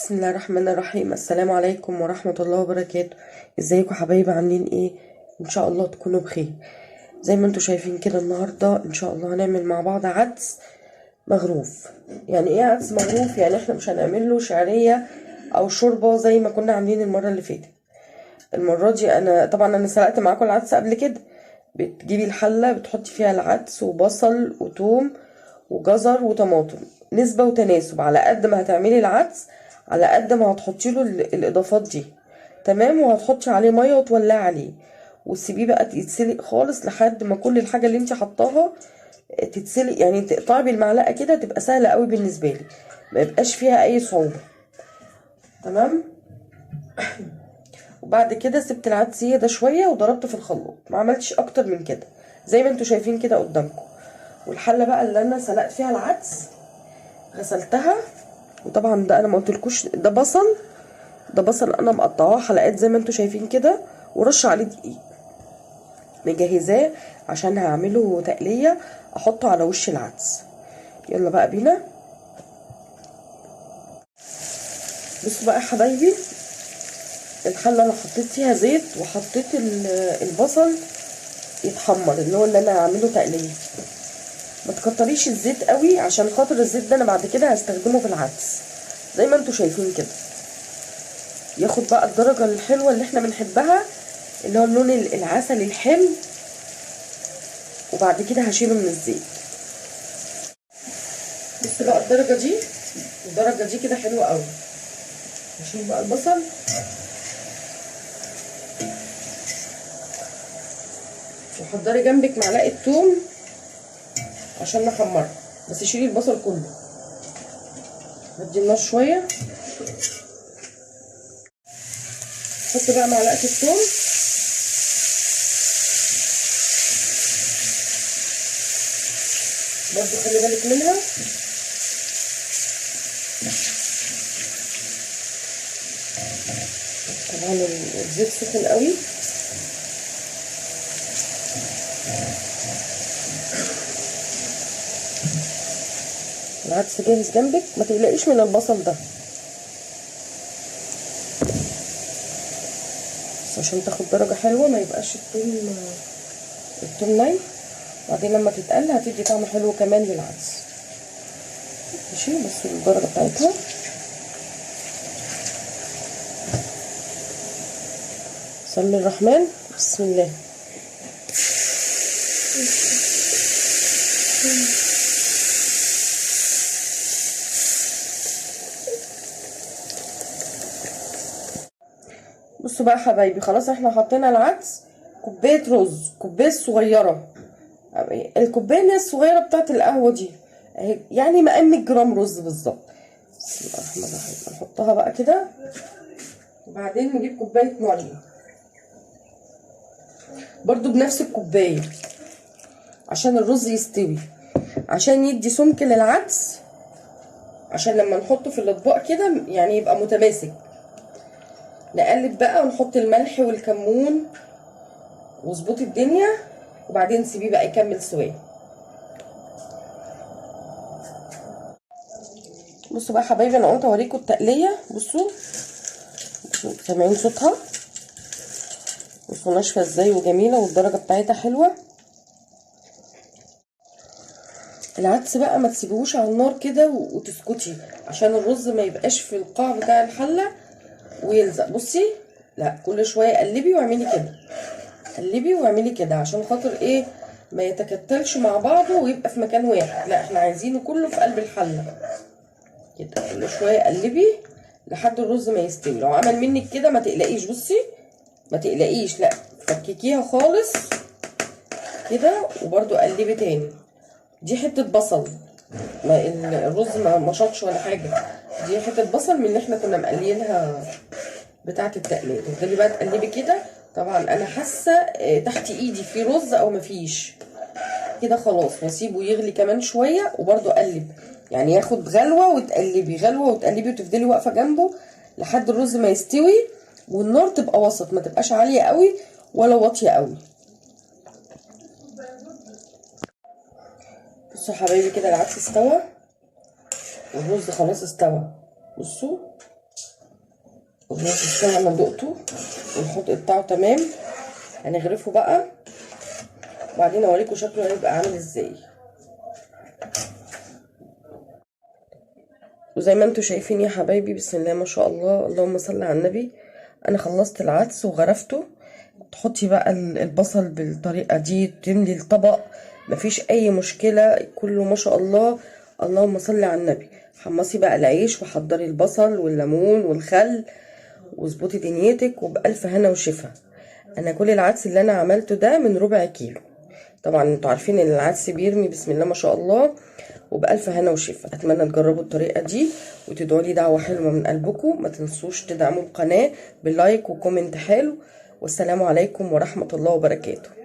بسم الله الرحمن الرحيم. السلام عليكم ورحمة الله وبركاته. ازيكم حبايبي؟ عاملين ايه؟ ان شاء الله تكونوا بخير. زي ما انتوا شايفين كده النهاردة ان شاء الله هنعمل مع بعض عدس مغروف. يعني ايه عدس مغروف؟ يعني احنا مش هنعمل له شعرية او شوربة زي ما كنا عاملين المرة اللي فاتت. المرة دي انا سلقت معاكم العدس قبل كده. بتجيبي الحلة بتحطي فيها العدس وبصل وتوم وجزر وطماطم، نسبة وتناسب على قد ما هتعملي العدس على قد ما هتحطي له الاضافات دي. تمام. وهتحطي عليه ميه وتولعي عليه وتسيبيه بقى يتسلق خالص لحد ما كل الحاجه اللي انت حطاها تتسلق، يعني تقطعي بالمعلقه كده، تبقى سهله قوي بالنسبه لي، ما يبقاش فيها اي صعوبه. تمام. وبعد كده سبت العدس ده شويه وضربته في الخلاط، ما عملتش اكتر من كده زي ما انتوا شايفين كده قدامكم. والحله بقى اللي انا سلقت فيها العدس غسلتها، وطبعا ده انا ما قلتلكوش، ده بصل انا مقطعاه حلقات زي ما انتوا شايفين كده، ورش عليه دقيق مجهزاه عشان هعمله تقليه احطه على وش العدس. يلا بقى بينا. بصوا بقى يا حبايبي، الحله انا حطيت فيها زيت وحطيت البصل يتحمر، اللي هو اللي انا هعمله تقليه. ما تكتريش الزيت قوي عشان خاطر الزيت ده انا بعد كده هستخدمه في العدس زي ما انتوا شايفين كده، ياخد بقى الدرجه الحلوه اللي احنا بنحبها، اللي هو اللون العسلي الحلو. وبعد كده هشيله من الزيت. بصوا بقى الدرجه دي كده حلوه قوي. هشيل بقى البصل وحضري جنبك معلقه توم عشان نحمرها، بس شيلي البصل كله. هدي النار شويه، حط بقى معلقه التوم برضو، خلي بالك منها. طبعا الزيت سخن قوي. العدس جاهز جنبك، ما تقلقيش من البصل ده بس عشان تاخد درجه حلوه، ما يبقاش التوم ناي. وبعدين لما تتقل هتدي طعم حلو كمان للعدس. ماشي، بس الدرجه بتاعتها. صلي الرحمن. بسم الله. بصوا بقى حبايبي، خلاص احنا حطينا العدس. كوبايه رز، كوبايه صغيره، الكوبايه الصغيره بتاعت القهوه دي اهي، يعني مقام 100 جرام رز بالظبط. بسم الله الرحمن الرحيم. نحطها بقى كده، وبعدين نجيب كوبايه ميه برضو بنفس الكوبايه عشان الرز يستوي، عشان يدي سمك للعدس، عشان لما نحطه في الاطباق كده يعني يبقى متماسك. نقلب بقى ونحط الملح والكمون واظبطي الدنيا، وبعدين سيبيه بقى يكمل سواه. بصوا بقى حبايبي، انا قلت اوريكم التقليه. بصوا سامعين صوتها؟ بصوا ناشفه ازاي وجميله، والدرجه بتاعتها حلوه. العدس بقى ما تسيبوش على النار كده وتسكتي، عشان الرز ما يبقاش في القاع بتاع الحله ويلزق. بصي، لا، كل شويه قلبي واعملي كده، قلبي واعملي كده، عشان خاطر ايه؟ ما يتكتلش مع بعضه ويبقى في مكان واحد. لا، احنا عايزينه كله في قلب الحله كده. كل شويه قلبي لحد الرز ما يستوي. لو عمل منك كده ما تقلقيش، بصي ما تقلقيش، لا، فككيها خالص كده وبرده قلبي تاني. دي حته بصل، ما الرز ما مشطش ولا حاجه، دي حته بصل من اللي احنا كنا مقليينها بتاعه التقليه. تفضلي بقى تقلبي كده. طبعا انا حاسه تحت ايدي في رز او مفيش كده، خلاص واسيبه يغلي كمان شويه وبرده اقلب، يعني ياخد غلوه وتقلبي، غلوه وتقلبي، وتفضلي واقفه جنبه لحد الرز ما يستوي. والنار تبقى وسط، ما تبقاش عاليه قوي ولا واطيه قوي. بصوا يا حبايبي كده العدس استوى والرز خلاص استوى. بصوا الرز بتاعنا انا دقته والحوض بتاعه تمام. هنغرفه بقى وبعدين اوريكم شكله هيبقى عامل ازاي. وزي ما انتوا شايفين يا حبايبي، بسم الله ما شاء الله، اللهم صل على النبي. انا خلصت العدس وغرفته. تحطي بقى البصل بالطريقه دي، تملي الطبق، مفيش اي مشكله، كله ما شاء الله. اللهم صل على النبي. حمصي بقى العيش وحضري البصل والليمون والخل واظبطي دنيتك، وبألف هنا وشفا. انا كل العدس اللي انا عملته ده من ربع كيلو. طبعا انتوا عارفين ان العدس بيرمي بسم الله ما شاء الله. وبألف هنا وشفا. اتمنى تجربوا الطريقه دي وتدعوا لي دعوه حلوه من قلبكم. ما تنسوش تدعموا القناه باللايك وكومنت حلو. والسلام عليكم ورحمه الله وبركاته.